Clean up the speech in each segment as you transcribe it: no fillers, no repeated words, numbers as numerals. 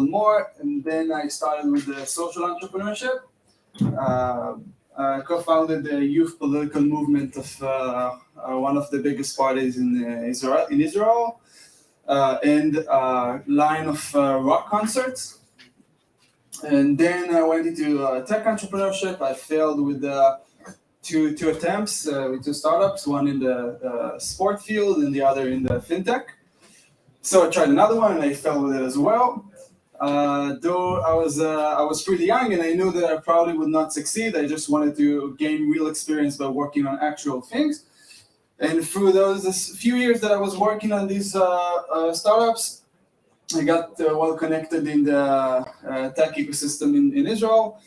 little more, and then I started with the social entrepreneurship. Co-founded the youth political movement of one of the biggest parties in Israel, and line of rock concerts. And then I went into tech entrepreneurship. I failed with two attempts with two startups, one in the sport field and the other in the fintech. So I tried another one and I failed with it as well. Though I was pretty young and I knew that I probably would not succeed. I just wanted to gain real experience by working on actual things. And through those few years that I was working on these startups, I got well connected in the tech ecosystem in Israel,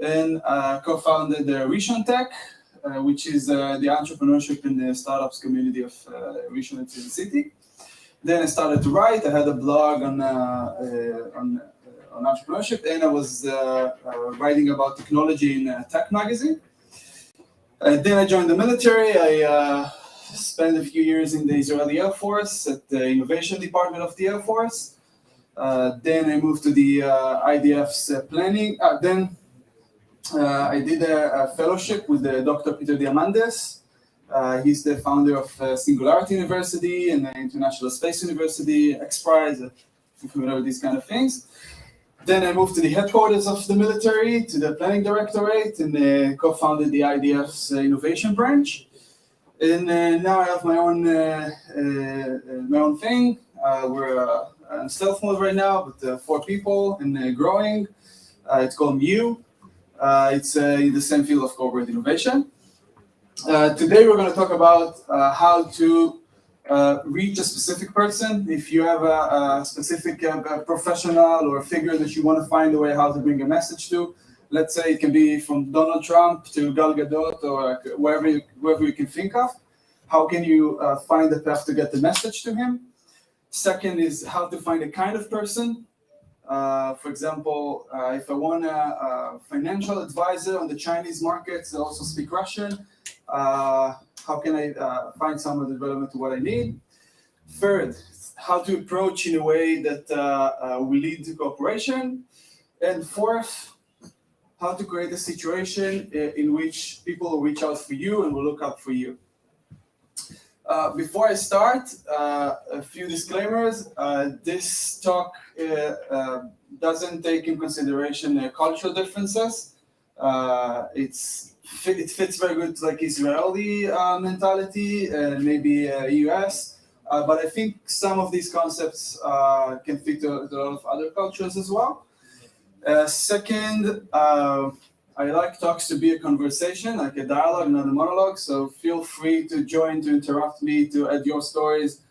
and co-founded Rishon Tech, which is the entrepreneurship in the startups community of Rishon and City. Then I started to write. I had a blog on entrepreneurship, and I was writing about technology in a tech magazine. Then I joined the military. I spent a few years in the Israeli Air Force at the innovation department of the Air Force. Then I moved to the IDF's planning. Then I did a fellowship with Dr. Peter Diamandis. He's the founder of Singularity University and the International Space University, X Prize, if you're familiar with these kind of things. Then I moved to the headquarters of the military, to the planning directorate, and co-founded the IDF's innovation branch. And now I have my own thing. We're in stealth mode right now, with 4 people and growing. It's called Mu. It's in the same field of corporate innovation. Today we're going to talk about how to reach a specific person. If you have a specific professional or figure that you want to find a way how to bring a message to, let's say it can be from Donald Trump to Gal Gadot or whoever you can think of. How can you find the path to get the message to him? Second is how to find a kind of person. For example, if I want a financial advisor on the Chinese markets that also speak Russian, how can I find someone that's relevant to what I need? Third, how to approach in a way that will lead to cooperation. And fourth, how to create a situation in which people will reach out for you and will look up for you. Before I start, a few disclaimers. This talk doesn't take in consideration cultural differences. It fits very good to like Israeli mentality and maybe US, but I think some of these concepts can fit to a lot of other cultures as well. Second, I like talks to be a conversation, like a dialogue, not a monologue. So feel free to join, to interrupt me, to add your stories.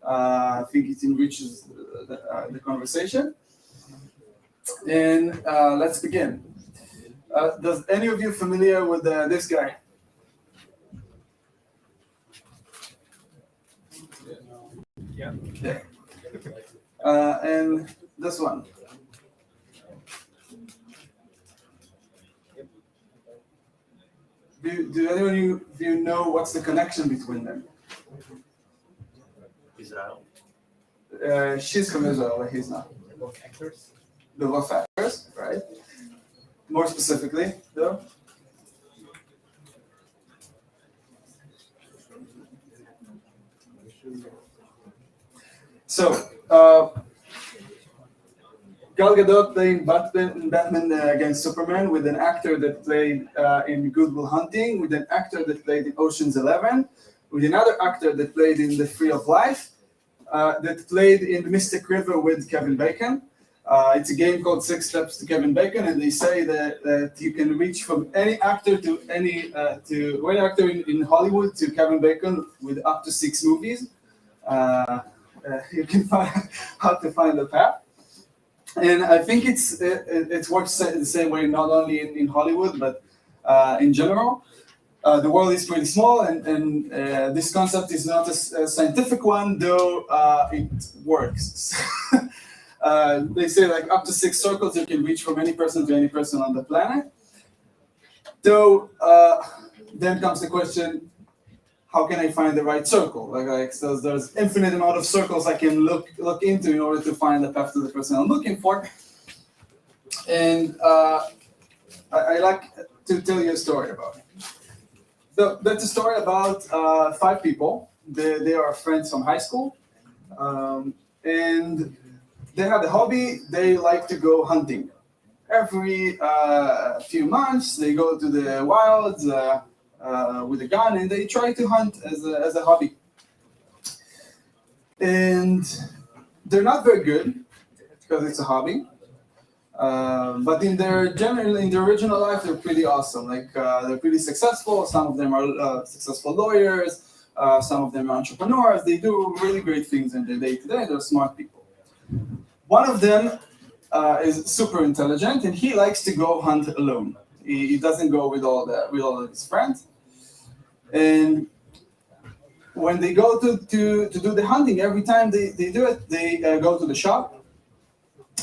I think it enriches the conversation. And let's begin. Does any of you familiar with this guy? Yeah. And this one. Do anyone of you know what's the connection between them? Israel. She's from Israel, but he's not. Both actors. The both actors, right? More specifically, though. So, Gal Gadot playing Batman against Superman, with an actor that played in Good Will Hunting, with an actor that played in Ocean's 11, with another actor that played in The Tree of Life, that played in Mystic River with Kevin Bacon. It's a game called 6 Steps to Kevin Bacon, and they say that you can reach from any actor to any actor in Hollywood to Kevin Bacon with up to 6 movies. You can find how to find the path. And I think it works the same way, not only in Hollywood, but in general. The world is pretty small, and this concept is not a scientific one, though it works. They say like up to 6 circles you can reach from any person to any person on the planet. Though, then comes the question, how can I find the right circle? So there's infinite amount of circles I can look into in order to find the path to the person I'm looking for. And I like to tell you a story about it. So that's a story about 5 people. They are friends from high school, and they have a hobby. They like to go hunting. Every few months, they go to the wilds with a gun, and they try to hunt as a hobby. And they're not very good because it's a hobby. But in their original life, they're pretty awesome. Like they're pretty successful. Some of them are successful lawyers. Some of them are entrepreneurs. They do really great things in their day to day. They're smart people. One of them is super intelligent, and he likes to go hunt alone. He doesn't go with all of his friends. And when they go to do the hunting, every time they do it, they go to the shop.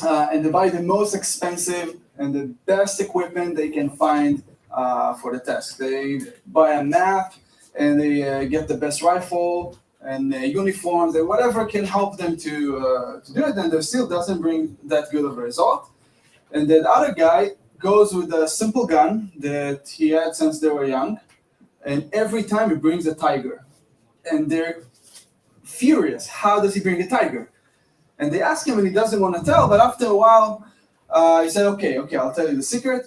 And they buy the most expensive and the best equipment they can find for the task. They buy a map and they get the best rifle and uniforms and whatever can help them to do it. And they still doesn't bring that good of a result. And the other guy goes with a simple gun that he had since they were young. And every time he brings a tiger. And they're furious. How does he bring a tiger? And they ask him and he doesn't want to tell, but after a while, he said, okay, I'll tell you the secret.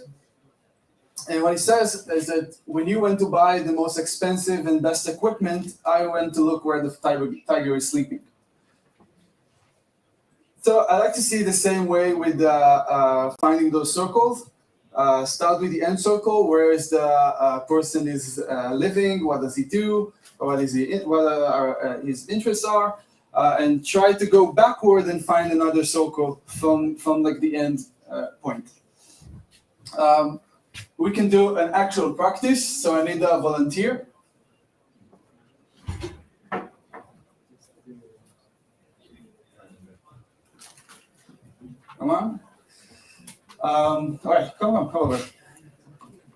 And what he says is that when you went to buy the most expensive and best equipment, I went to look where the tiger is sleeping. So I like to see the same way with finding those circles. Start with the end circle, where is the person is living, what does he do, what are his interests are. And try to go backward and find another circle from like the end point. We can do an actual practice, so I need a volunteer. Come on. All right, come over.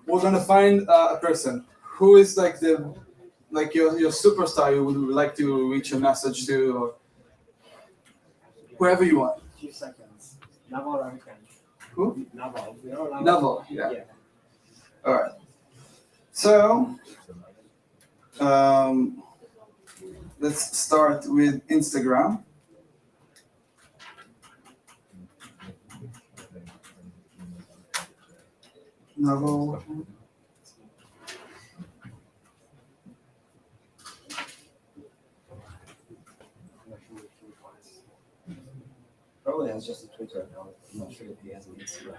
We're gonna find a person who is like your superstar you would like to reach a message to, or whoever you want. 2 seconds. Naval Ravikant. Who? Naval. Naval, yeah. All right. So, let's start with Instagram. Naval. Probably has just a Twitter account. I'm not sure if he has an Instagram.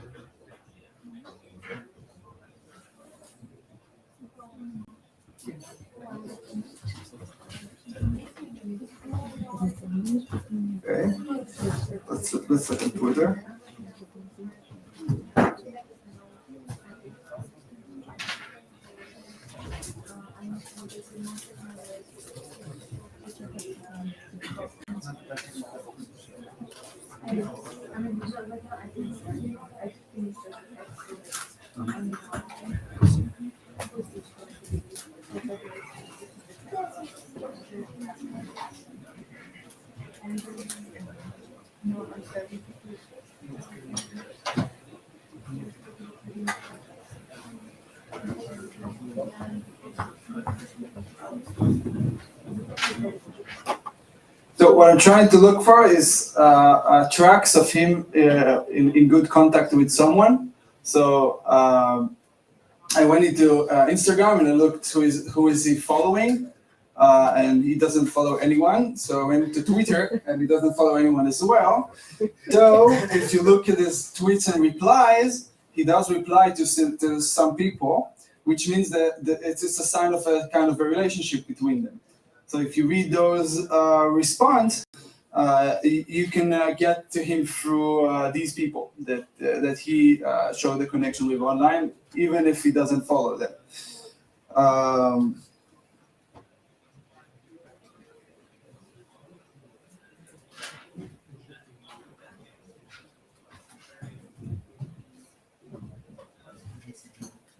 Okay. Let's look at Twitter. So what I'm trying to look for is tracks of him in good contact with someone. So I went into Instagram and I looked who is he following, and he doesn't follow anyone. So I went to Twitter and he doesn't follow anyone as well. Though if you look at his tweets and replies, he does reply to some people, which means that it's just a sign of a kind of a relationship between them. So if you read those response, you can get to him through these people that he showed the connection with online, even if he doesn't follow them.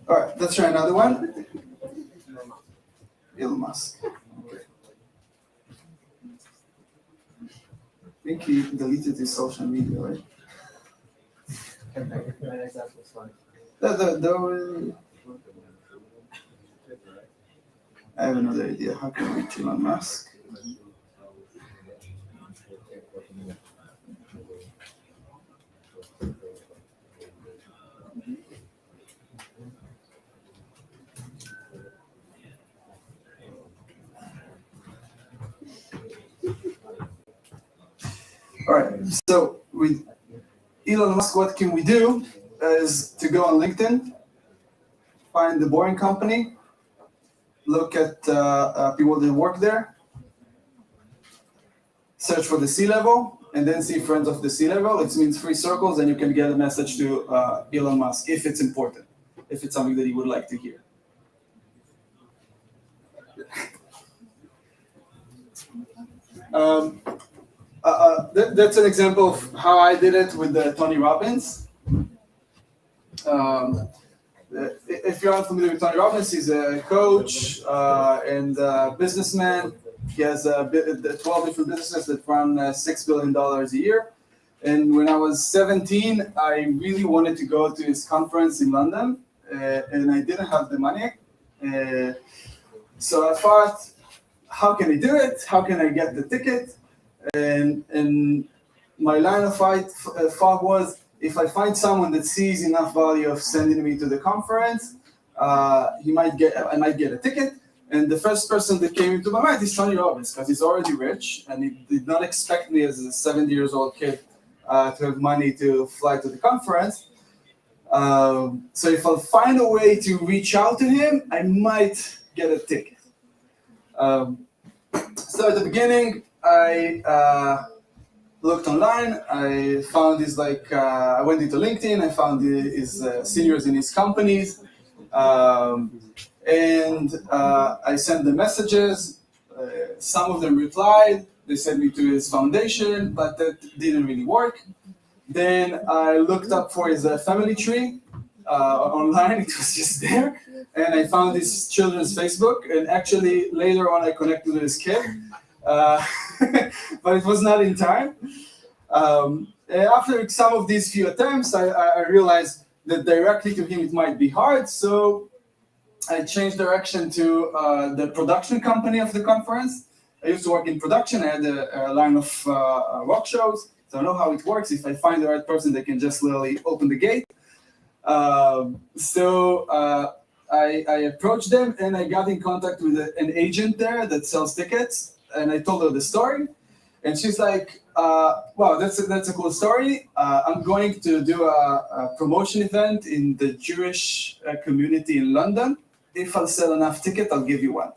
All right, let's try another one. Elon Musk. Okay. I think he deleted his social media, right? My example is funny. I have another idea. How can I reach Elon Musk? All right, so with Elon Musk, what can we do is to go on LinkedIn, find the boring company, look at people that work there, search for the C-level, and then see friends of the C-level. It means 3 circles, and you can get a message to Elon Musk if it's important, if it's something that he would like to hear. That's an example of how I did it with Tony Robbins. If you're unfamiliar with Tony Robbins, he's a coach and a businessman. He has 12 different businesses that run $6 billion a year. And when I was 17, I really wanted to go to his conference in London, and I didn't have the money. So I thought, how can I do it? How can I get the ticket? And my line of thought was, if I find someone that sees enough value of sending me to the conference, I might get a ticket. And the first person that came into my mind is Tony Robbins, because he's already rich, and he did not expect me as a 70-year-old kid to have money to fly to the conference. So if I'll find a way to reach out to him, I might get a ticket. So at the beginning, I looked online. I found his I went into LinkedIn. I found his seniors in his companies, and I sent them messages. Some of them replied. They sent me to his foundation, but that didn't really work. Then I looked up for his family tree online. It was just there, and I found his children's Facebook. And actually, later on, I connected with his kid. But it was not in time. After some of these few attempts, I realized that directly to him it might be hard. So I changed direction to the production company of the conference. I used to work in production. I had a line of rock shows. So I know how it works. If I find the right person, they can just literally open the gate. So I approached them, and I got in contact with an agent there that sells tickets. And I told her the story, and she's like, wow, that's a cool story. I'm going to do a promotion event in the Jewish community in London. If I'll sell enough tickets, I'll give you one.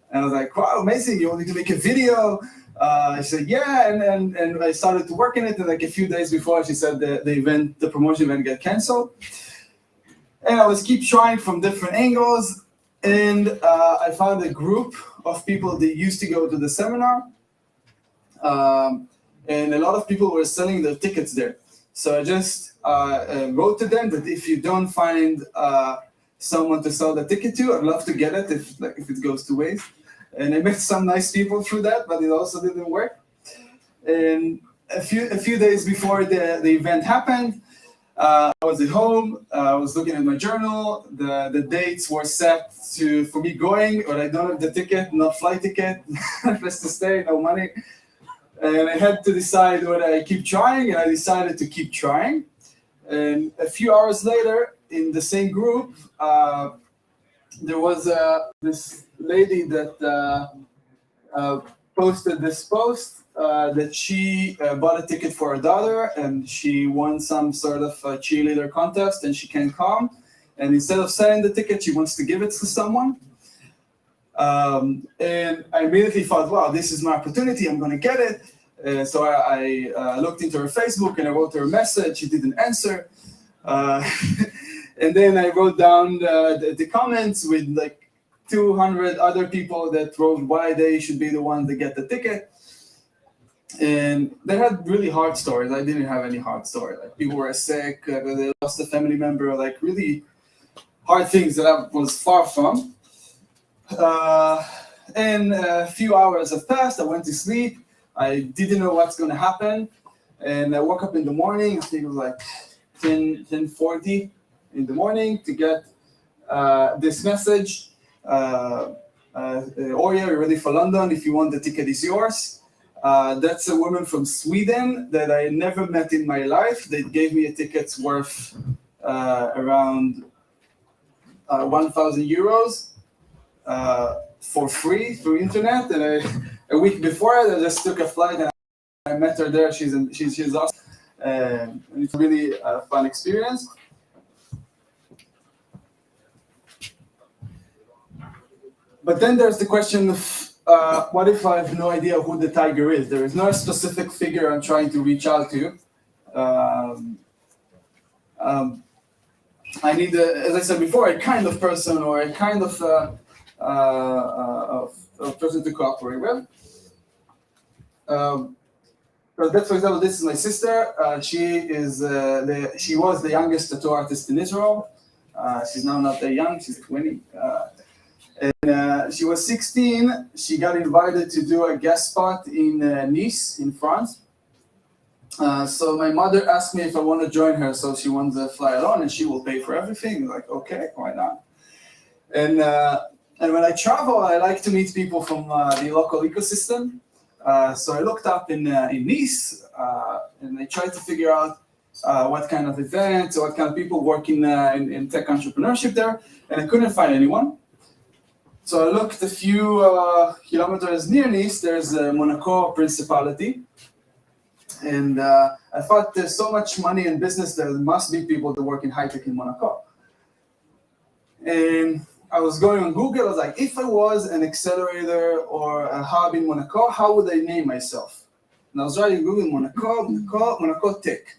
And I was like, wow, amazing, you want me to make a video? She said, yeah, and I started to work in it, and like a few days before, she said the promotion event got canceled. And I was keep trying from different angles, and I found a group of people that used to go to the seminar, and a lot of people were selling their tickets there. So I just wrote to them that if you don't find someone to sell the ticket to, I'd love to get it if it goes to waste. And I met some nice people through that, but it also didn't work. And a few days before the event happened, I was at home. I was looking at my journal. The dates were set for me going, but I don't have the ticket, no flight ticket, place to stay, no money. And I had to decide whether I keep trying, and I decided to keep trying. And a few hours later, in the same group, there was this lady that posted this post that she bought a ticket for her daughter, and she won some sort of cheerleader contest, and she can't come. And instead of selling the ticket, she wants to give it to someone. And I immediately thought, wow, this is my opportunity. I'm going to get it. So I looked into her Facebook, and I wrote her a message. She didn't answer. And then I wrote down the comments with like 200 other people that wrote why they should be the ones that get the ticket. And they had really hard stories. I didn't have any hard stories. Like people were sick, they lost a family member, like really hard things that I was far from. And a few hours have passed. I went to sleep. I didn't know what's going to happen. And I woke up in the morning. I think it was like 10:40 in the morning to get this message. Oya, you're ready for London. If you want, the ticket is yours. That's a woman from Sweden that I never met in my life. They gave me a ticket worth around 1,000 euros for free through internet. And a week before, I just took a flight and I met her there. She's awesome. And it's really a fun experience. But then there's the question of what if I have no idea who the tiger is? There is no specific figure I'm trying to reach out to. I need, as I said before, a kind of person or a kind of person to cooperate with. So that's, for example, this is my sister. She was the youngest tattoo artist in Israel. She's now not that young. She's 20. And she was 16. She got invited to do a guest spot in Nice, in France. So my mother asked me if I want to join her. So she wants to fly alone, and she will pay for everything. Like, okay, why not? And when I travel, I like to meet people from the local ecosystem. So I looked up in Nice, and I tried to figure out what kind of events or what kind of people work in tech entrepreneurship there, and I couldn't find anyone. So I looked a few kilometers near Nice. There's Monaco Principality, and I thought there's so much money in business, there must be people that work in high tech in Monaco. And I was going on Google. I was like, if I was an accelerator or a hub in Monaco, how would I name myself? And I was writing Google Monaco Tech.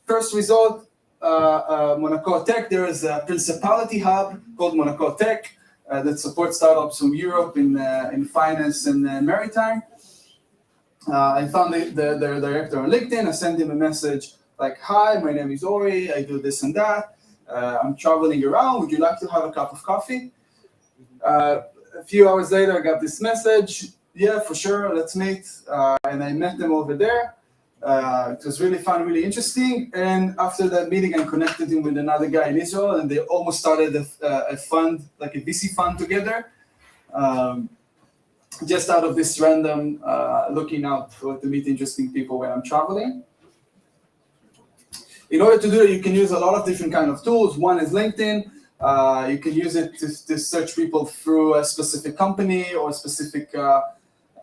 First result, Monaco Tech. There is a Principality hub called Monaco Tech that supports startups from Europe in finance and maritime. I found the director on LinkedIn. I sent him a message like, hi, my name is Ori. I do this and that. I'm traveling around. Would you like to have a cup of coffee? A few hours later, I got this message. Yeah, for sure. Let's meet. And I met them over there. It was really fun, really interesting. And after that meeting, I connected him with another guy in Israel, and they almost started a fund, like a VC fund together. Just out of this random looking out to meet interesting people when I'm traveling. In order to do it, you can use a lot of different kind of tools. One is LinkedIn. You can use it to search people through a specific company or a specific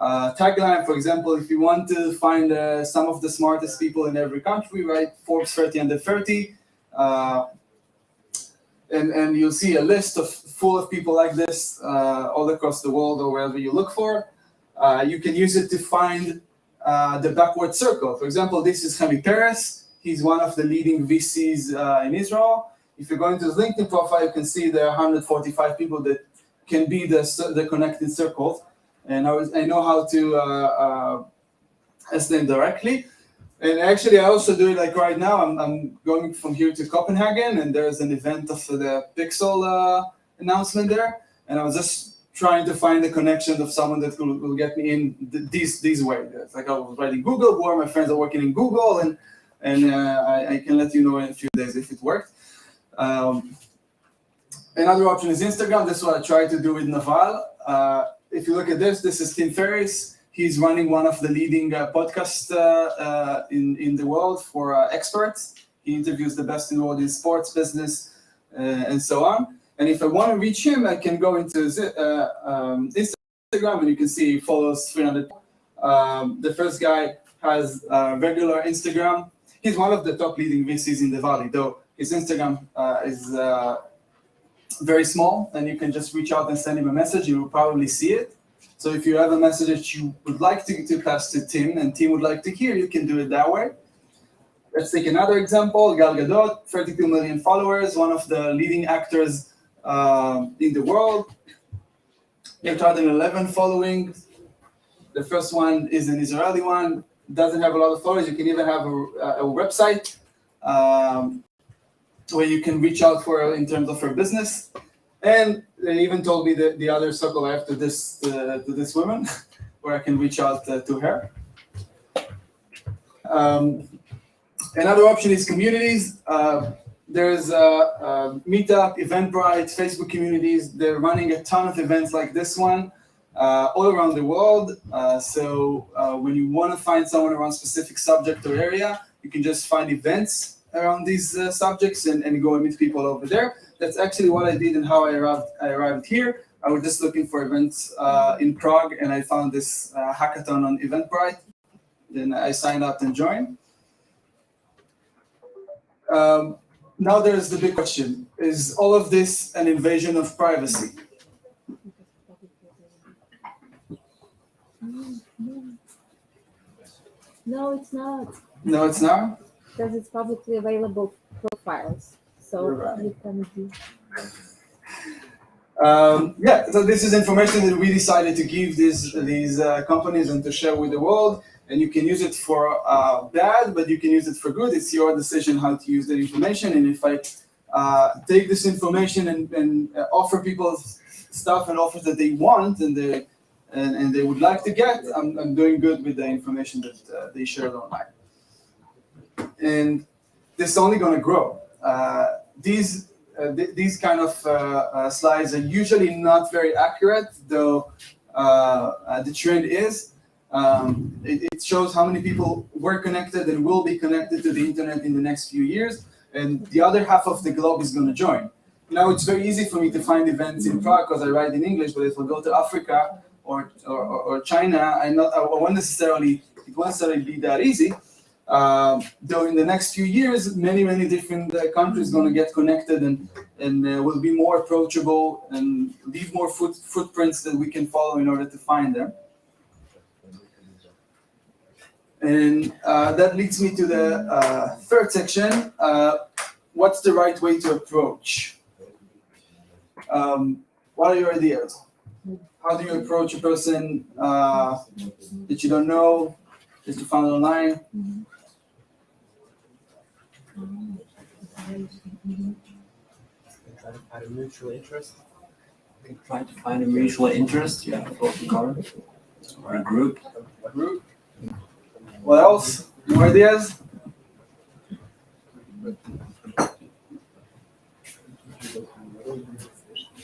tagline. For example, if you want to find some of the smartest people in every country, right? Forbes 30 under 30. And you'll see a list full of people like this all across the world or wherever you look for. You can use it to find the backward circle. For example, this is METAVERSE. He's one of the leading VCs in Israel. If you're going to his LinkedIn profile, you can see there are 145 people that can be the connected circles. And I know how to ask them directly. And actually, I also do it like right now. I'm going from here to Copenhagen, and there's an event of the Pixel announcement there. And I was just trying to find the connection of someone that will get me in these ways. It's like I was writing Google, who are my friends are working in Google, and I can let you know in a few days if it worked. Another option is Instagram. This is what I tried to do with Naval. If you look at this is Tim Ferriss. He's running one of the leading podcasts in the world for experts. He interviews the best in the world in sports, business, and so on. And if I want to reach him, I can go into Instagram, and you can see he follows 300. The first guy has regular Instagram. He's one of the top leading VCs in the Valley, though his Instagram is very small, and you can just reach out and send him a message. You will probably see it. So if you have a message that you would like to pass to Tim, and Tim would like to hear, you can do it that way. Let's take another example. Gal Gadot, 32 million followers, one of the leading actors in the world. 811 following. The first one is an Israeli one. Doesn't have a lot of followers. You can even have a website where you can reach out for her in terms of her business. And they even told me that the other circle I have to this woman, where I can reach out to her. Another option is communities. There's Meetup, Eventbrite, Facebook communities. They're running a ton of events like this one all around the world. So when you want to find someone around a specific subject or area, you can just find events around these subjects and go and meet people over there. That's actually what I did and how I arrived here. I was just looking for events in Prague, and I found this hackathon on Eventbrite. Then I signed up and joined. Now there's the big question. Is all of this an invasion of privacy? No, it's not. No, it's not? Because it's publicly available profiles. So Right. you can do. Yeah, so this is information that we decided to give these companies and to share with the world. And you can use it for bad, but you can use it for good. It's your decision how to use the information. And if I take this information and offer people stuff and offers that they want and they would like to get, I'm doing good with the information that they shared online. And this is only going to grow. These kind of slides are usually not very accurate, though the trend is. It shows how many people were connected and will be connected to the internet in the next few years, and the other half of the globe is going to join. Now it's very easy for me to find events in Prague because I write in English, but if I go to Africa or China, it won't necessarily be that easy. Though in the next few years, many different countries are going to get connected and will be more approachable and leave more footprints that we can follow in order to find them. And that leads me to the third section. What's the right way to approach? What are your ideas? How do you approach a person that you don't know, that you found online? Try to find a mutual interest. Try to find a mutual interest. Yeah, or a group. What else? More ideas?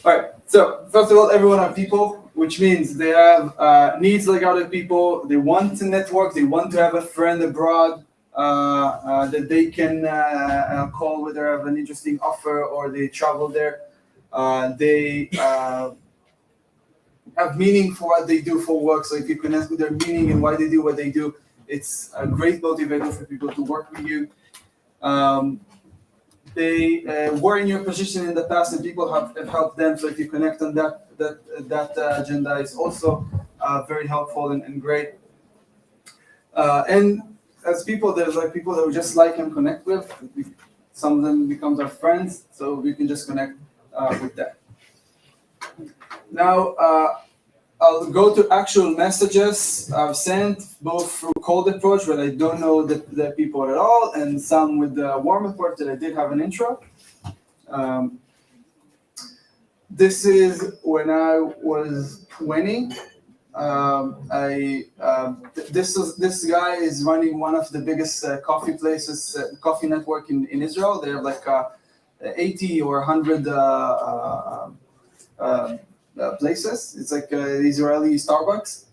All right. So first of all, everyone are people, which means they have needs like other people. They want to network. They want to have a friend abroad that they can call when they have an interesting offer or they travel there. They have meaning for what they do for work. So if you connect with their meaning and why they do what they do, it's a great motivator for people to work with you. They were in your position in the past and people have helped them. So if you connect on that agenda is also very helpful and great. And as people, there's like people that we just like and connect with. Some of them becomes our friends, so we can just connect with that. Now, I'll go to actual messages I've sent, both through cold approach, where I don't know the people at all, and some with the warm approach that I did have an intro. This is when I was 20. This guy is running one of the biggest coffee places, coffee network in Israel. They have like 80 or 100 places. It's like Israeli Starbucks.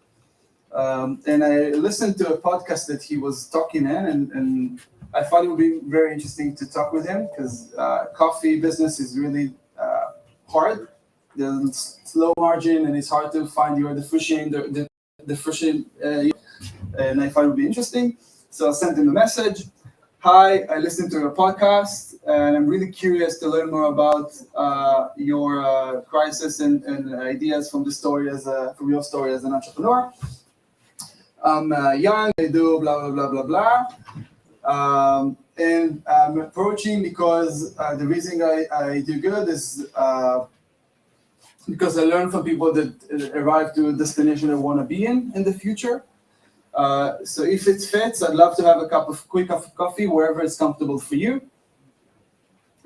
And I listened to a podcast that he was talking in, and I thought it would be very interesting to talk with him because coffee business is really hard. There's slow margin, and it's hard to find your differentiation. And I thought it would be interesting. So I sent him a message. Hi, I listened to your podcast, and I'm really curious to learn more about your crisis and ideas from your story as an entrepreneur. I'm young. I do blah blah blah blah blah. And I'm approaching because the reason I do good is because I learn from people that arrive to a destination I want to be in the future. So if it fits, I'd love to have a quick cup of coffee wherever it's comfortable for you.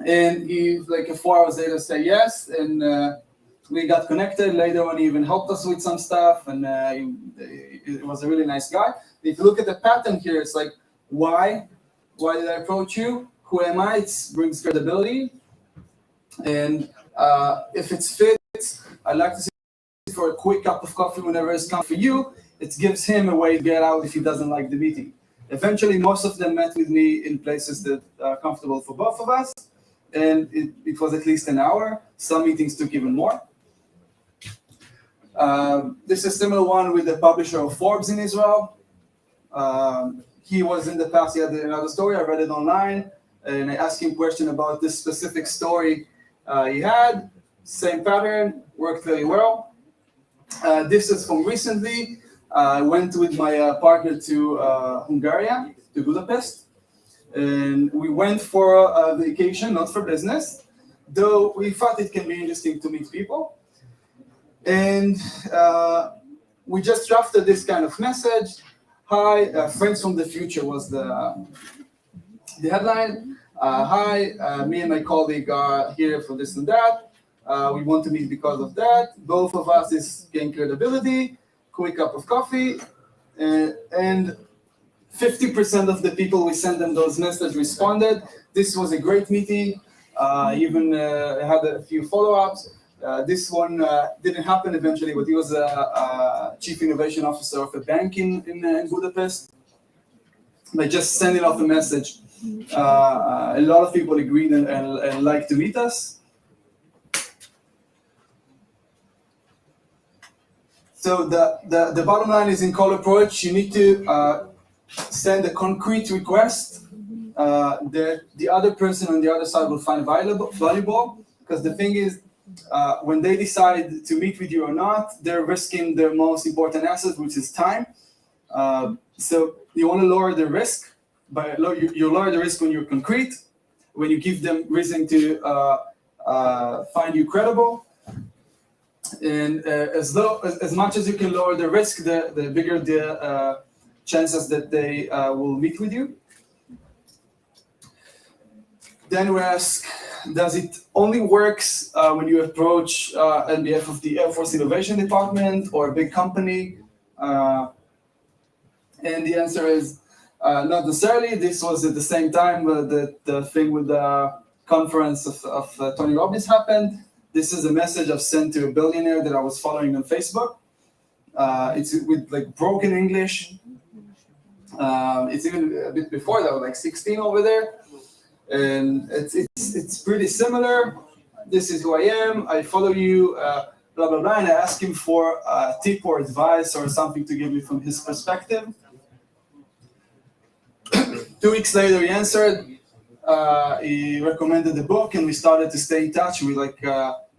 And he, like 4 hours later, said yes, and we got connected. Later on, he even helped us with some stuff, and it was a really nice guy. If you look at the pattern here, it's like why Why did I approach you? Who am I? It brings credibility. And if it's fit, I like to see for a quick cup of coffee whenever it's come for you. It gives him a way to get out if he doesn't like the meeting. Eventually, most of them met with me in places that are comfortable for both of us. And it was at least an hour. Some meetings took even more. This is a similar one with the publisher of Forbes in Israel. He was in the past, he had another story, I read it online, and I asked him a question about this specific story he had. Same pattern, worked very well. This is from recently. I went with my partner to Hungary, to Budapest, and we went for a vacation, not for business, though we thought it can be interesting to meet people. And we just drafted this kind of message. Hi, friends from the future was the headline. Hi, me and my colleague are here for this and that. We want to meet because of that. Both of us is gain credibility, quick cup of coffee, and 50% of the people we sent them those messages responded. This was a great meeting. Even had a few follow-ups. This one didn't happen eventually, but he was a chief innovation officer of a bank in Budapest. By just sending off a message, a lot of people agreed and liked to meet us. So the bottom line is in cold approach, you need to send a concrete request that the other person on the other side will find valuable. Because the thing is, when they decide to meet with you or not, they're risking their most important asset, which is time. So you want to lower the risk, but you lower the risk when you're concrete, when you give them reason to find you credible. And as much as you can lower the risk, the bigger the chances that they will meet with you. Then we ask, does it only works when you approach on behalf of the Air Force Innovation Department or a big company? And the answer is not necessarily. This was at the same time that the thing with the conference of Tony Robbins happened. This is a message I've sent to a billionaire that I was following on Facebook. It's with like broken English. It's even a bit before that, like 16 over there. And it's pretty similar. This is who I am. I follow you, blah, blah, blah. And I ask him for a tip or advice or something to give me from his perspective. 2 weeks later, he answered. He recommended the book, and we started to stay in touch. We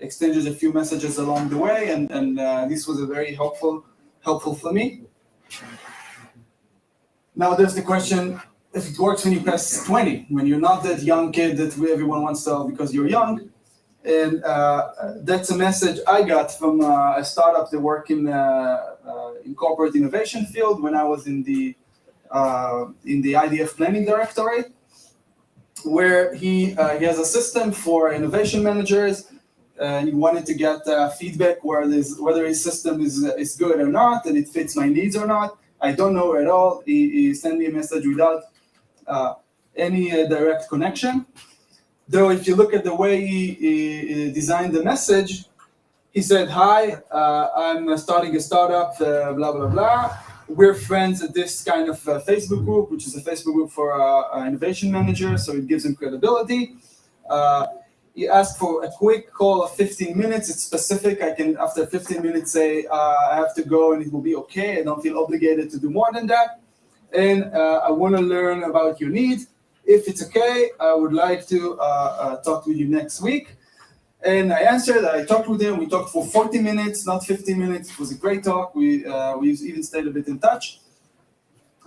exchanged a few messages along the way, and this was a very helpful for me. Now there's the question, if it works when you pass 20, when you're not that young kid that everyone wants to help because you're young. And that's a message I got from a startup that work in corporate innovation field when I was in the IDF planning directorate, where he has a system for innovation managers. He wanted to get feedback whether his system is good or not, and it fits my needs or not. I don't know at all. He sent me a message without any direct connection. Though if you look at the way he designed the message, he said, hi, I'm starting a startup, blah, blah, blah. We're friends at this kind of Facebook group, which is a Facebook group for innovation managers, so it gives him credibility. He asked for a quick call of 15 minutes. It's specific. I can, after 15 minutes, say I have to go and it will be okay. I don't feel obligated to do more than that. And I want to learn about your needs. If it's okay, I would like to talk with you next week. And I answered, I talked with him. We talked for 40 minutes, not 15 minutes. It was a great talk. We even stayed a bit in touch.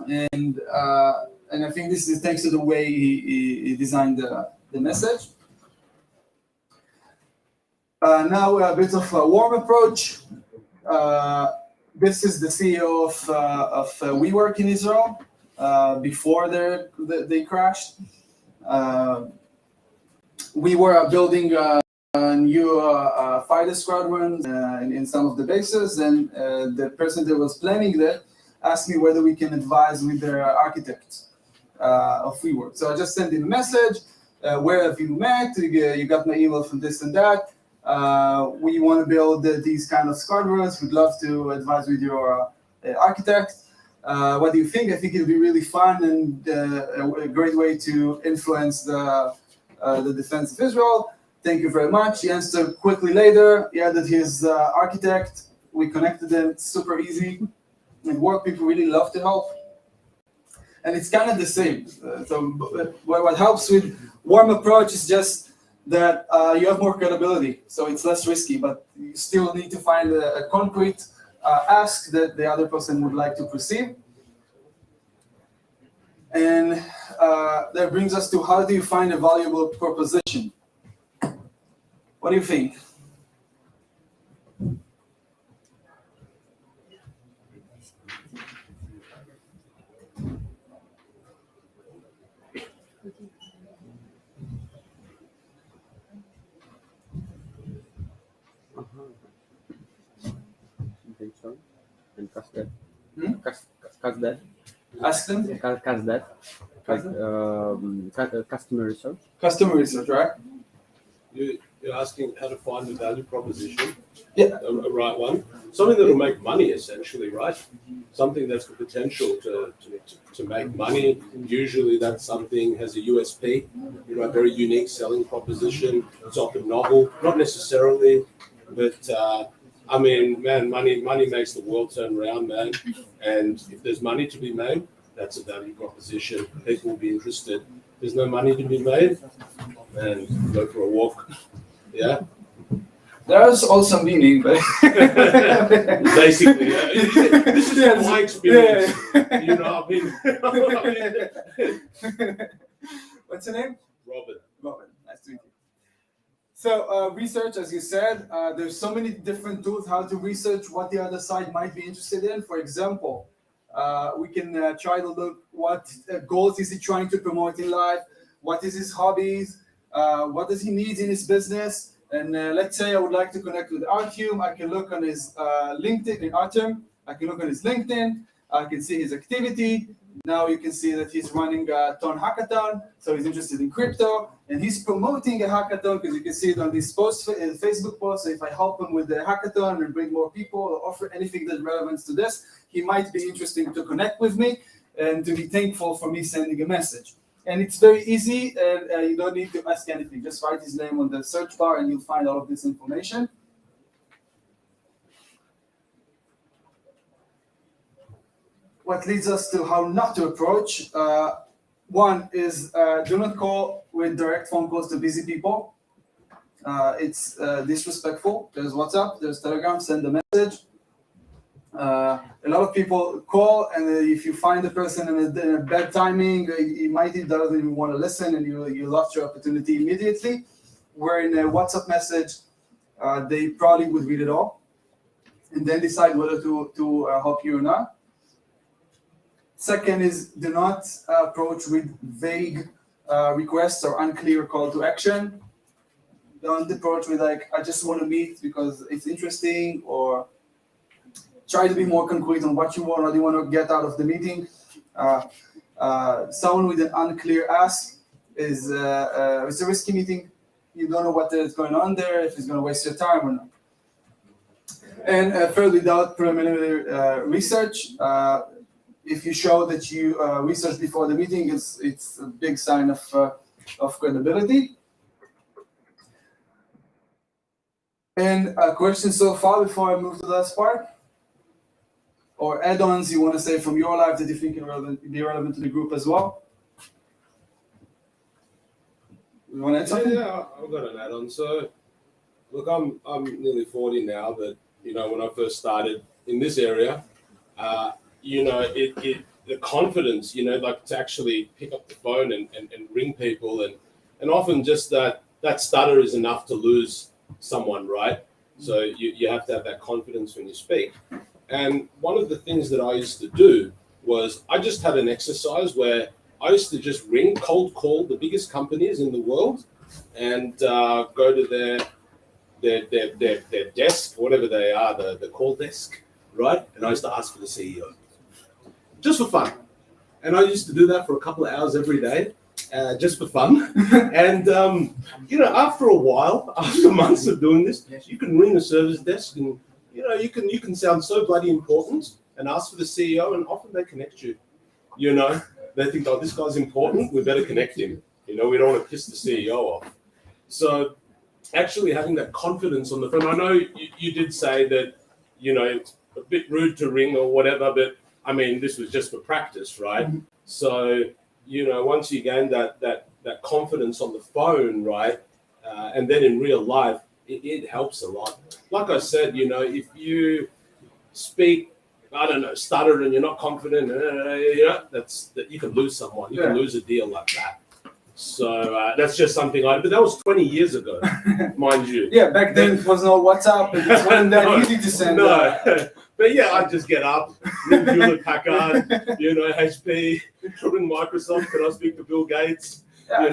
And I think this is thanks to the way he designed the message. Now a bit of a warm approach. This is the CEO of WeWork in Israel before they crashed. We were building new fighter squadrons in some of the bases, and the person that was planning that asked me whether we can advise with their architects. free work. So I just send him a message. Where have you met? You got my email from this and that. We want to build these kind of servers. We'd love to advise with your architect. What do you think? I think it'll be really fun and a great way to influence the defense of Israel. Thank you very much. He answered quickly later. He added his architect. We connected them. It's super easy. And work people really love to help. And it's kind of the same. So what helps with warm approach is just that you have more credibility. So it's less risky, but you still need to find a concrete ask that the other person would like to proceed. And that brings us to how do you find a valuable proposition? What do you think? And cast that. Ask them. Cast that. Customer research. Customer research, right? You're asking how to find a value proposition, Yeah. a right one, something that'll make money essentially, right? Something that's the potential to make money. Usually that something has a USP, a very unique selling proposition. It's often novel, not necessarily, but I mean, man, money makes the world turn round, man. And if there's money to be made, that's a value proposition. People will be interested. If there's no money to be made, and go for a walk. Yeah. There's also meaning, but basically, this is my experience. You know, I mean, what's your name? Robin. Robin, nice to meet you. So research, as you said, there's so many different tools how to research what the other side might be interested in. For example, we can try to look what goals is he trying to promote in life, what is his hobbies, what does he need in his business. And let's say I would like to connect with Artyom. I can look on his LinkedIn, Artyom. I can look on his LinkedIn. I can see his activity. Now you can see that he's running a Ton hackathon, so he's interested in crypto, and he's promoting a hackathon because you can see it on this post, Facebook post. So if I help him with the hackathon and bring more people or offer anything that's relevant to this, he might be interesting to connect with me and to be thankful for me sending a message. And it's very easy, and you don't need to ask anything. Just write his name on the search bar, and you'll find all of this information. What leads us to how not to approach. One is do not call with direct phone calls to busy people. It's disrespectful. There's WhatsApp, there's Telegram, send a message. A lot of people call, and if you find the person in a bad timing, he might doesn't even want to listen, and you lost your opportunity immediately. Where in a WhatsApp message, they probably would read it all, and then decide whether to help you or not. Second is do not approach with vague requests or unclear call to action. Don't approach with like, I just want to meet because it's interesting, or try to be more concrete on what you want or you want to get out of the meeting. Someone with an unclear ask is it's a risky meeting. You don't know what is going on there, if it's going to waste your time or not. And third, without preliminary research, if you show that you researched before the meeting, it's a big sign of credibility. And questions so far before I move to the last part? Or add-ons you want to say from your life that you think can be relevant to the group as well? You want to add something? Yeah, I've got an add-on. So, look, I'm nearly 40 now, but when I first started in this area, the confidence, like to actually pick up the phone and ring people, and often just that stutter is enough to lose someone, right? So you have to have that confidence when you speak. And one of the things that I used to do was I just had an exercise where I used to just cold call the biggest companies in the world and go to their desk, whatever they are, the call desk, right? And I used to ask for the CEO, just for fun. And I used to do that for a couple of hours every day, just for fun. And after a while, after months of doing this, you can ring a service desk, and you can sound so bloody important and ask for the CEO, and often they connect you. They think, oh, this guy's important, we better connect him. We don't want to piss the CEO off. So actually having that confidence on the phone. I know you did say that, it's a bit rude to ring or whatever, but I mean, this was just for practice, right? Mm-hmm. So, once you gain that confidence on the phone, right, and then in real life, it helps a lot. Like I said, if you speak, I don't know, stutter and you're not confident, that you can lose someone. You can lose a deal like that. So that's just something but that was 20 years ago, mind you. Yeah, back then it was no WhatsApp. It wasn't that easy to send. No, but yeah, I'd just get up, ring Hewlett Packard, HP, ring Microsoft. Can I speak to Bill Gates? Yeah,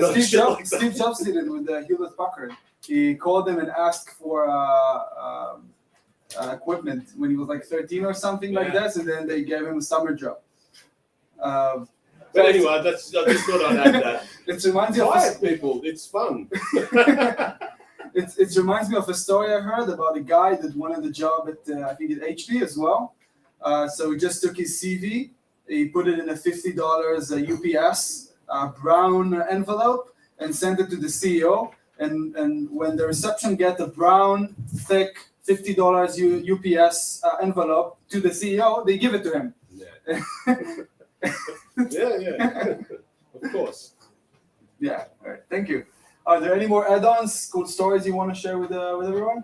Steve Jobs did it with Hewlett Packard. He called them and asked for equipment when he was like 13 or something like that, and then they gave him a summer job. But anyway, I just thought I'd add that. It reminds me of people. It's fun. It reminds me of a story I heard about a guy that wanted a job at I think at HP as well. So he just took his CV, he put it in a $50 UPS brown envelope and sent it to the CEO. And when the reception get the brown, thick $50 UPS envelope to the CEO, they give it to him. Yeah. Yeah. Of course. Yeah. All right. Thank you. Are there any more add-ons, cool stories you want to share with everyone?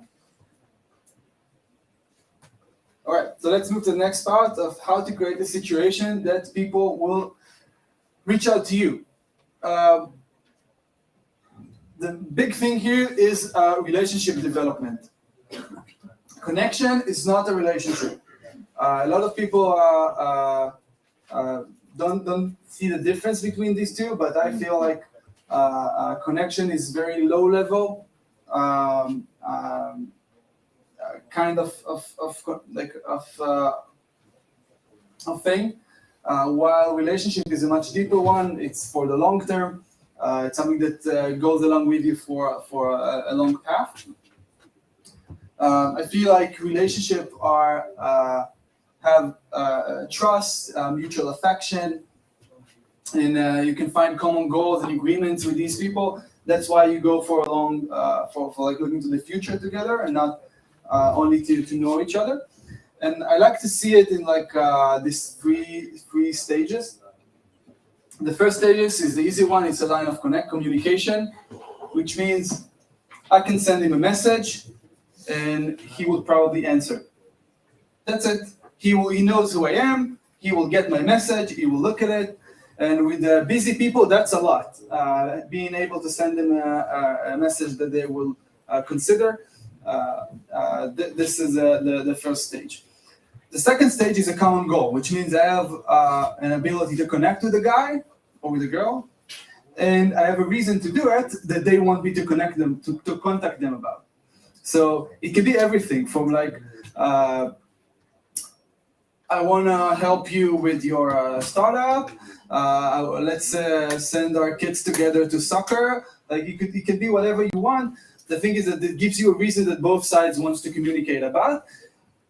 All right. So let's move to the next part of how to create a situation that people will reach out to you. The big thing here is relationship development. Connection is not a relationship. A lot of people don't see the difference between these two, but I feel like connection is very low level, kind of thing, while relationship is a much deeper one. It's for the long term. It's something that goes along with you for a long path. I feel like relationships have trust, mutual affection, and you can find common goals and agreements with these people. That's why you go for a long, for like looking to the future together, and not only to know each other. And I like to see it in like these three stages. The first stages is the easy one. It's a line of communication, which means I can send him a message, and he will probably answer. That's it. He knows who I am. He will get my message. He will look at it. And with the busy people, that's a lot. Being able to send them a message that they will consider. This is the first stage. The second stage is a common goal, which means I have an ability to connect with the guy or with the girl, and I have a reason to do it that they want me to connect them, to contact them about. So it can be everything from like, I want to help you with your startup. Let's send our kids together to soccer. Like it could be whatever you want. The thing is that it gives you a reason that both sides wants to communicate about,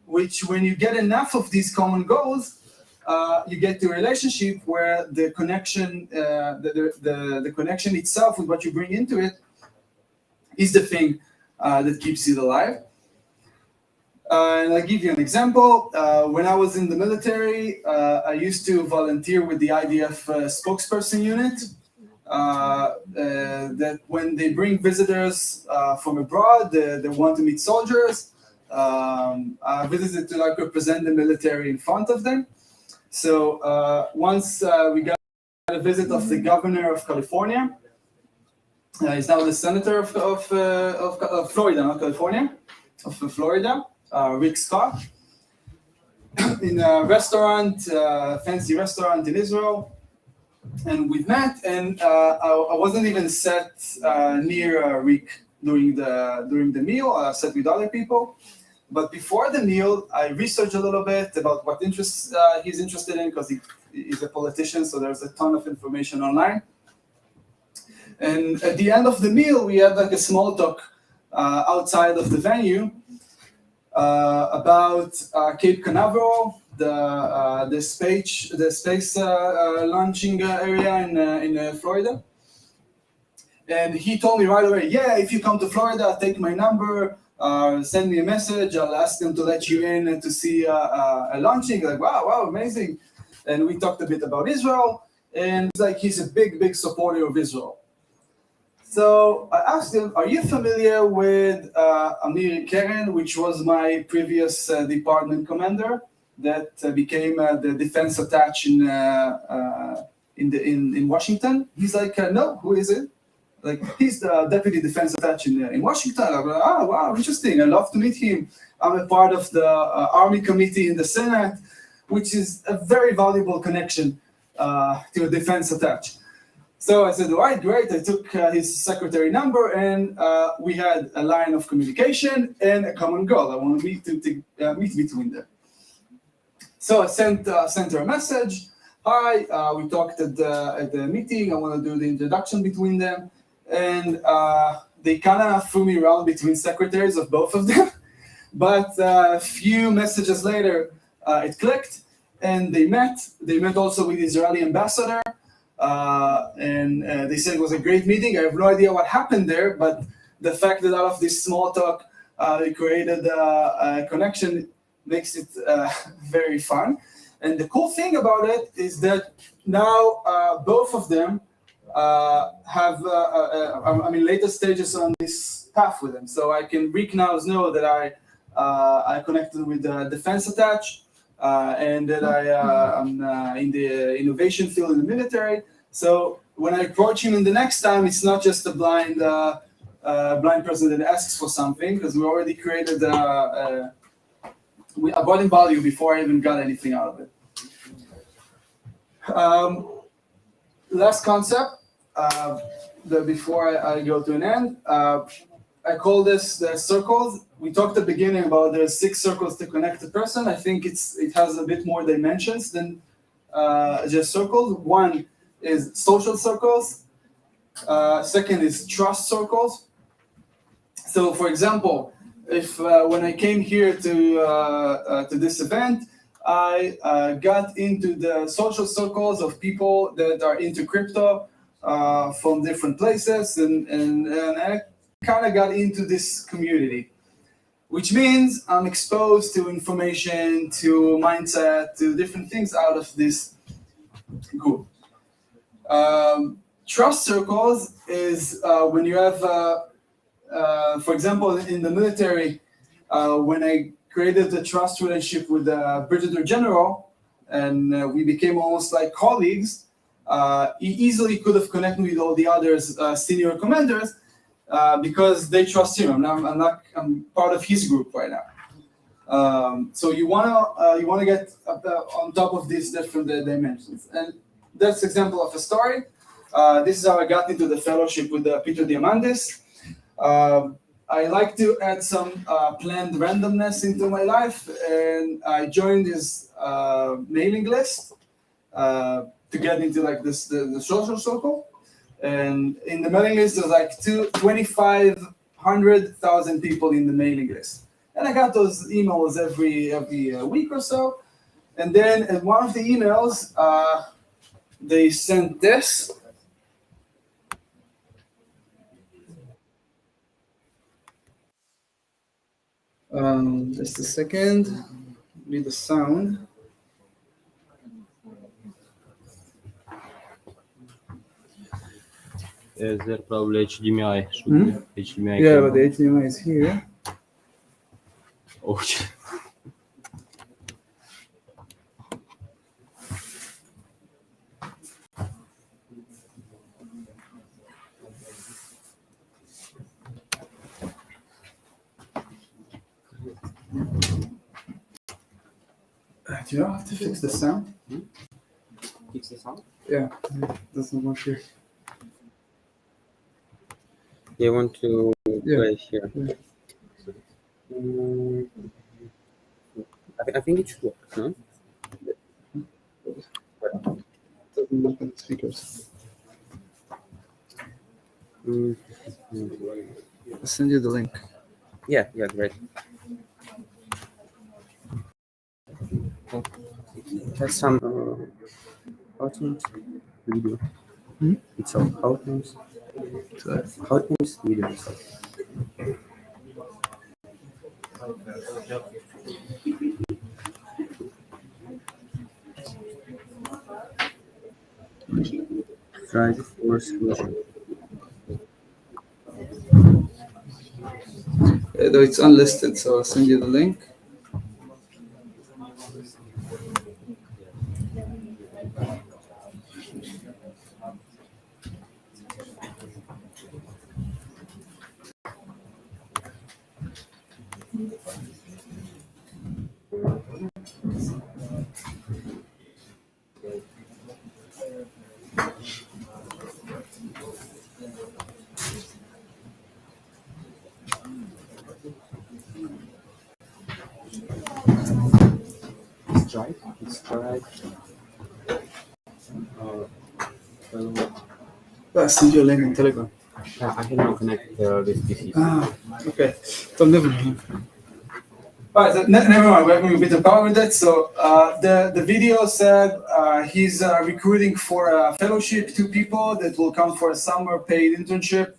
which when you get enough of these common goals, you get to a relationship where the connection, the connection itself with what you bring into it is the thing that keeps it alive. And I'll give you an example. When I was in the military, I used to volunteer with the IDF spokesperson unit. That when they bring visitors from abroad, they want to meet soldiers. I visited to like represent the military in front of them. So once we got a visit of the governor of California. He's now the senator of Florida, not California, of Florida. Rick Scott, in a restaurant, fancy restaurant in Israel, and we met. And I wasn't even sat near Rick during the meal. I sat with other people. But before the meal, I researched a little bit about what interests he's interested in, because is a politician, so there's a ton of information online. And at the end of the meal, we had like a small talk outside of the venue about Cape Canaveral, the space launching area in Florida. And he told me right away, yeah, if you come to Florida, take my number, send me a message. I'll ask them to let you in and to see a launching. Like, wow, amazing. And we talked a bit about Israel, and he's a big supporter of Israel. So I asked him, are you familiar with Amir Keren, which was my previous department commander that became the defense attach in Washington? He's like, no, who is it? Like, he's the deputy defense attach in Washington. I'm like, oh, wow, interesting. I'd love to meet him. I'm a part of the Army Committee in the Senate, which is a very valuable connection to a defense attach. So I said, all right, great. I took his secretary number, and we had a line of communication and a common goal. I want to meet between them. So I sent her a message. Hi, we talked at the meeting. I want to do the introduction between them. And they kind of threw me around between secretaries of both of them. But a few messages later, it clicked, and they met. They met also with the Israeli ambassador. And they said it was a great meeting. I have no idea what happened there, but the fact that out of this small talk they created a connection makes it very fun. And the cool thing about it is that now both of them have later stages on this path with them. So Rick now know that I connected with the defense attach. And that I'm in the innovation field in the military. So when I approach him the next time, it's not just a blind person that asks for something, because we already created I brought in value before I even got anything out of it. Last concept, before I go to an end, I call this the circles. We talked at the beginning about the 6 circles to connect a person. I think it has a bit more dimensions than just circles. One is social circles. Second is trust circles. So, for example, if when I came here to this event, I got into the social circles of people that are into crypto from different places, and I kind of got into this community, which means I'm exposed to information, to mindset, to different things out of this group. Trust circles is when you have, for example, in the military, when I created a trust relationship with the Brigadier General, and we became almost like colleagues, he easily could have connected with all the others senior commanders, because they trust him. I'm part of his group right now. So you wanna get on top of these different dimensions, and that's an example of a story. This is how I got into the fellowship with Peter Diamandis. I like to add some planned randomness into my life, and I joined his mailing list to get into like the social circle. And in the mailing list, there's like 2,500,000 people in the mailing list. And I got those emails every week or so. And then in one of the emails, they sent this. Just a second. Need the sound. Is there probably HDMI? HDMI Yeah, cable. but the HDMI is here. Oh, Do you know how to fix the sound? fix the sound? Yeah, it doesn't work here. You want to play here? Yeah. I think it should work, no? Doesn't look at the speakers. I'll send you the link. Yeah, great. Has some outcomes video. It's all outcomes. Outcomes video itself. Try the force version. Though it's unlisted, so I'll send you the link. It's tried. I'll send you a link on Telegram. I cannot connect this PC. Okay. So never mind. All right, so never mind. We're having a bit of power with that. So the video said he's recruiting for a fellowship, 2 people that will come for a summer paid internship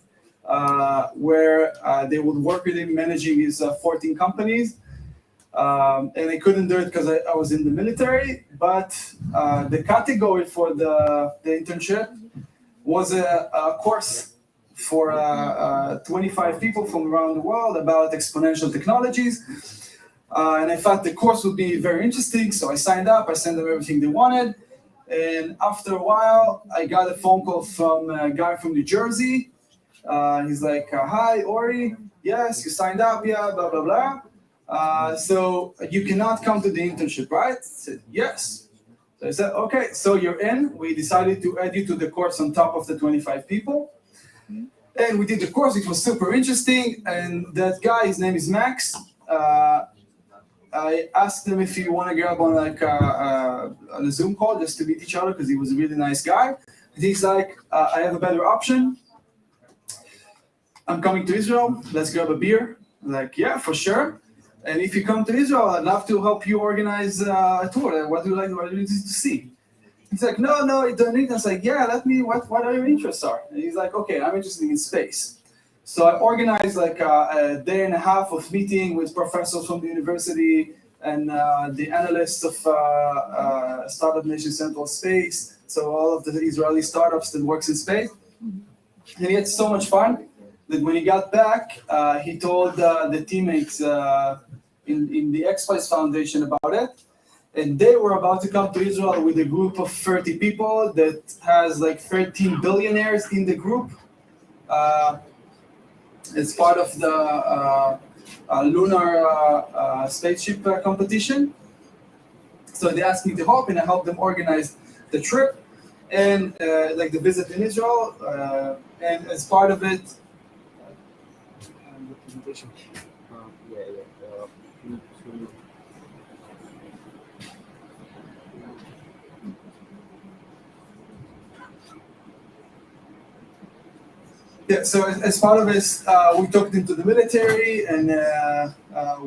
where they would work with him managing his 14 companies. And I couldn't do it because I was in the military, but the category for the internship was a course for 25 people from around the world about exponential technologies. And I thought the course would be very interesting, so I signed up, I sent them everything they wanted. And after a while, I got a phone call from a guy from New Jersey. He's like, hi, Ori, yes, you signed up, yeah, blah, blah, blah. So you cannot come to the internship, right? I said, yes. So I said, okay, so you're in. We decided to add you to the course on top of the 25 people. And we did the course, it was super interesting. And that guy, his name is Max. I asked him if he want to grab on on a Zoom call just to meet each other because he was a really nice guy. And he's like, I have a better option. I'm coming to Israel. Let's grab a beer. I'm like, yeah, for sure. And if you come to Israel, I'd love to help you organize a tour. What do you like? What do you need to see? He's like, no, you don't need. I was like, yeah, what are your interests are? And he's like, okay, I'm interested in space. So I organized like a day and a half of meeting with professors from the university and the analysts of Startup Nation Central Space. So all of the Israeli startups that works in space. And he had so much fun that when he got back, he told the teammates in the XPRIZE Foundation about it. And they were about to come to Israel with a group of 30 people that has like 13 billionaires in the group. It's part of the lunar spaceship competition. So they asked me to help, and I helped them organize the trip and like the visit in Israel. And as part of it, the presentation. Yeah, so as part of this, we took them to the military and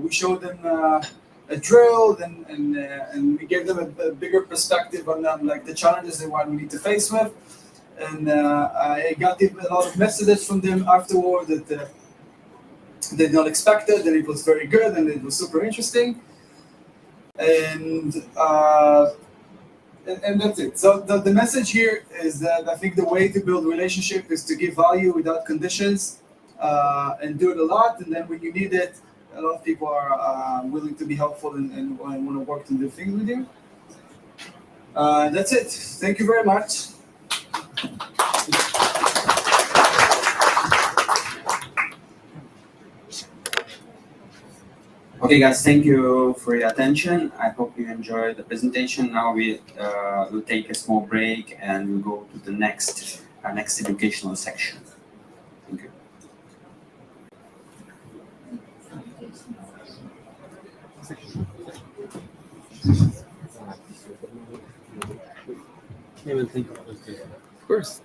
we showed them a drill and we gave them a bigger perspective on like the challenges and what we need to face with. And I got a lot of messages from them afterward that they did not expect it, and it was very good and it was super interesting. And that's it. So the message here is that I think the way to build relationship is to give value without conditions and do it a lot. And then when you need it, a lot of people are willing to be helpful and want to work and do things with you. That's it. Thank you very much. Okay, guys, thank you for your attention. I hope you enjoyed the presentation. Now we will take a small break and we'll go to the next educational section. Thank you. something? Of course.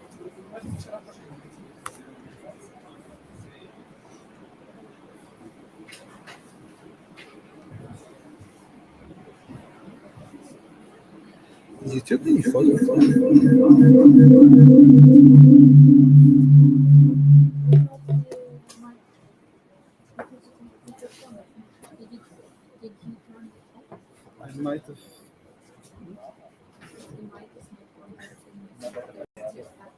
YouTube tem foto. I might have.